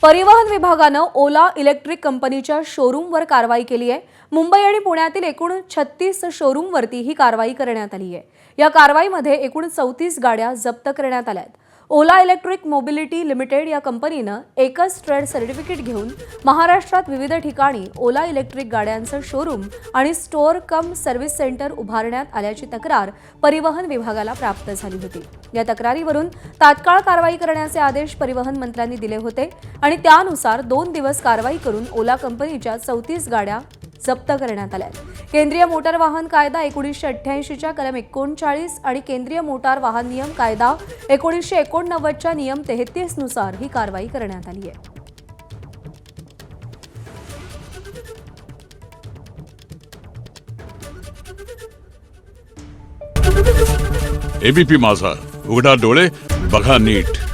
परिवहन विभागानं ओला इलेक्ट्रिक कंपनीच्या शोरूमवर कारवाई केली आहे। मुंबई आणि पुण्यातील एकूण 36 शोरूमवरती ही कारवाई करण्यात आली आहे। या कारवाईमध्ये एकूण 34 गाड्या जप्त करण्यात आल्या आहेत। ओला इलेक्ट्रिक मोबिलिटी लिमिटेड या कंपनीनं एकच ट्रेड सर्टिफिकेट घेऊन महाराष्ट्रात विविध ठिकाणी ओला इलेक्ट्रिक गाड्यांचं शोरूम आणि स्टोअर कम सर्व्हिस सेंटर उभारण्यात आल्याची तक्रार परिवहन विभागाला प्राप्त झाली होती। या तक्रारीवरून तात्काळ कारवाई करण्याचे आदेश परिवहन मंत्र्यांनी दिले होते आणि त्यानुसार 2 दिवस कारवाई करून ओला कंपनीच्या 34 गाड्या जप्त करण्यात आल्या। केंद्रीय मोटार वाहन कायदा 1988 च्या कलम 39 आणि केंद्रीय मोटार वाहन नियम कायदा 1989 च्या नियम 33 नुसार ही कारवाई करण्यात आली आहे। एबीपी माझा, उघडा डोळे बघा नीट।